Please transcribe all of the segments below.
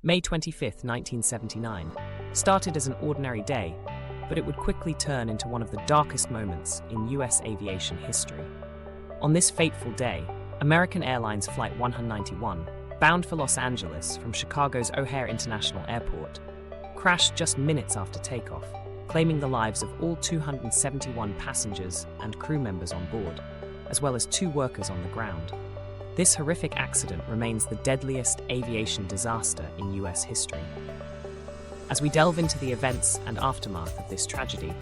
May 25, 1979, started as an ordinary day, but it would quickly turn into one of the darkest moments in U.S. aviation history. On this fateful day, American Airlines Flight 191, bound for Los Angeles from Chicago's O'Hare International Airport, crashed just minutes after takeoff, claiming the lives of all 271 passengers and crew members on board, as well as 2 workers on the ground. This horrific accident remains the deadliest aviation disaster in U.S. history. As we delve into the events and aftermath of this tragedy,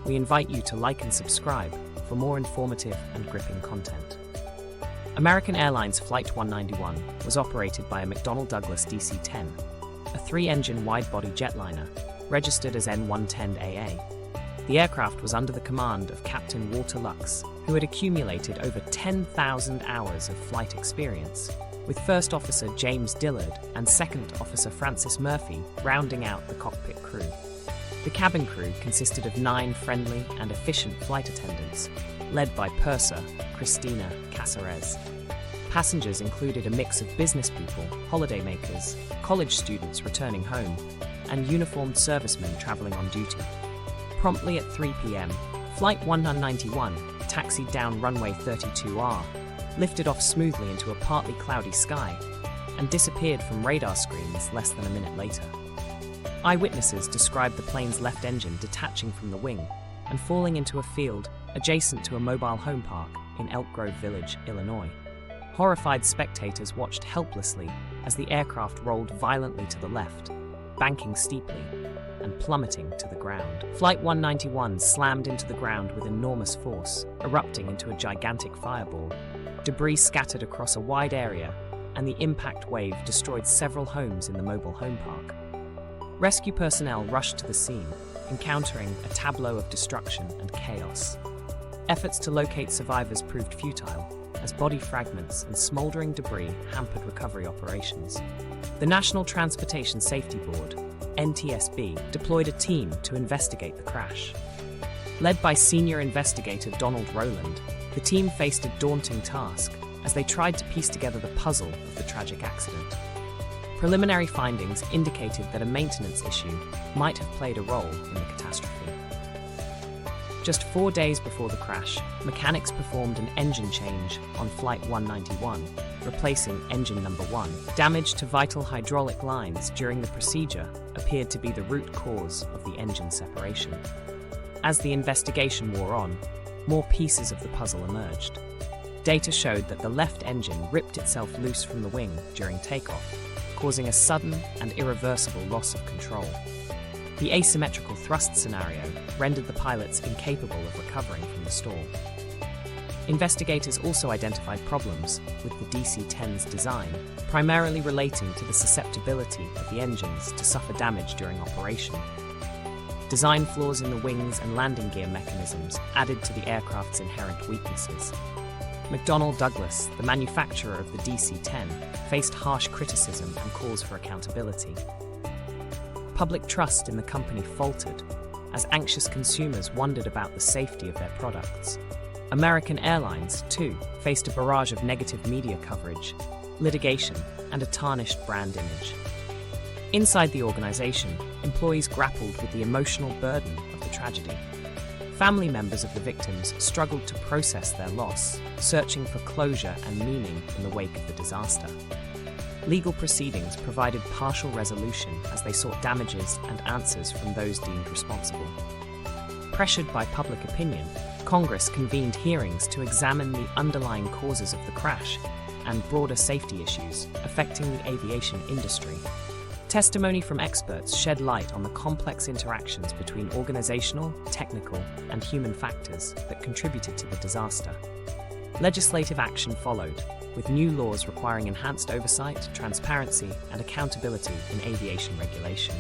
we invite you to like and subscribe for more informative and gripping content. American Airlines Flight 191 was operated by a McDonnell Douglas DC-10, a 3-engine wide-body jetliner registered as N110AA. The aircraft was under the command of Captain Walter Lux, who had accumulated over 10,000 hours of flight experience, with First Officer James Dillard and Second Officer Francis Murphy rounding out the cockpit crew. The cabin crew consisted of 9 friendly and efficient flight attendants, led by Purser Christina Caceres. Passengers included a mix of business people, holidaymakers, college students returning home, and uniformed servicemen traveling on duty. Promptly at 3 p.m., Flight 191 taxied down runway 32R, lifted off smoothly into a partly cloudy sky, and disappeared from radar screens less than a minute later. Eyewitnesses described the plane's left engine detaching from the wing and falling into a field adjacent to a mobile home park in Elk Grove Village, Illinois. Horrified spectators watched helplessly as the aircraft rolled violently to the left, banking steeply and plummeting to the ground. Flight 191 slammed into the ground with enormous force, erupting into a gigantic fireball. Debris scattered across a wide area, and the impact wave destroyed several homes in the mobile home park. Rescue personnel rushed to the scene, encountering a tableau of destruction and chaos. Efforts to locate survivors proved futile, as body fragments and smoldering debris hampered recovery operations. The National Transportation Safety Board, NTSB, deployed a team to investigate the crash. Led by senior investigator Donald Rowland, the team faced a daunting task as they tried to piece together the puzzle of the tragic accident. Preliminary findings indicated that a maintenance issue might have played a role in the catastrophe. Just 4 days before the crash, mechanics performed an engine change on Flight 191, replacing engine number 1. Damage to vital hydraulic lines during the procedure appeared to be the root cause of the engine separation. As the investigation wore on, more pieces of the puzzle emerged. Data showed that the left engine ripped itself loose from the wing during takeoff, causing a sudden and irreversible loss of control. The asymmetrical thrust scenario rendered the pilots incapable of recovering from the stall. Investigators also identified problems with the DC-10's design, primarily relating to the susceptibility of the engines to suffer damage during operation. Design flaws in the wings and landing gear mechanisms added to the aircraft's inherent weaknesses. McDonnell Douglas, the manufacturer of the DC-10, faced harsh criticism and calls for accountability. Public trust in the company faltered as anxious consumers wondered about the safety of their products. American Airlines, too, faced a barrage of negative media coverage, litigation, and a tarnished brand image. Inside the organization, employees grappled with the emotional burden of the tragedy. Family members of the victims struggled to process their loss, searching for closure and meaning in the wake of the disaster. Legal proceedings provided partial resolution as they sought damages and answers from those deemed responsible. Pressured by public opinion, Congress convened hearings to examine the underlying causes of the crash and broader safety issues affecting the aviation industry. Testimony from experts shed light on the complex interactions between organizational, technical, and human factors that contributed to the disaster. Legislative action followed, with new laws requiring enhanced oversight, transparency, and accountability in aviation regulation.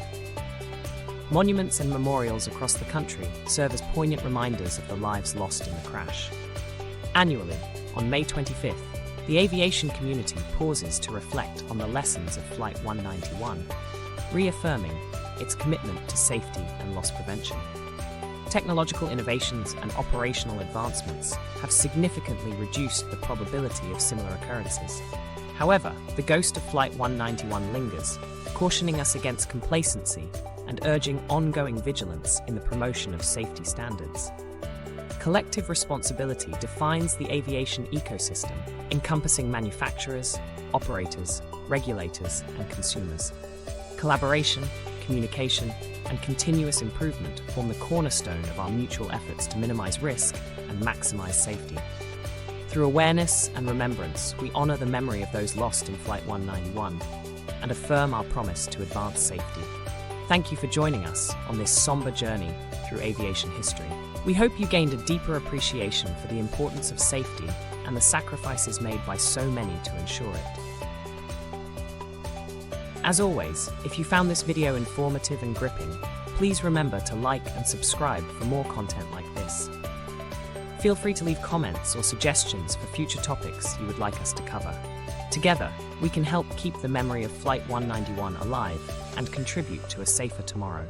Monuments and memorials across the country serve as poignant reminders of the lives lost in the crash. Annually, on May 25th, the aviation community pauses to reflect on the lessons of Flight 191, reaffirming its commitment to safety and loss prevention. Technological innovations and operational advancements have significantly reduced the probability of similar occurrences. However, the ghost of Flight 191 lingers, cautioning us against complacency and urging ongoing vigilance in the promotion of safety standards. Collective responsibility defines the aviation ecosystem, encompassing manufacturers, operators, regulators, and consumers. Collaboration, communication, and continuous improvement form the cornerstone of our mutual efforts to minimize risk and maximize safety. Through awareness and remembrance, we honor the memory of those lost in Flight 191 and affirm our promise to advance safety. Thank you for joining us on this somber journey through aviation history. We hope you gained a deeper appreciation for the importance of safety and the sacrifices made by so many to ensure it. As always, if you found this video informative and gripping, please remember to like and subscribe for more content like this. Feel free to leave comments or suggestions for future topics you would like us to cover. Together, we can help keep the memory of Flight 191 alive and contribute to a safer tomorrow.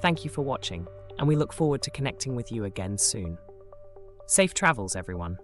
Thank you for watching, and we look forward to connecting with you again soon. Safe travels, everyone.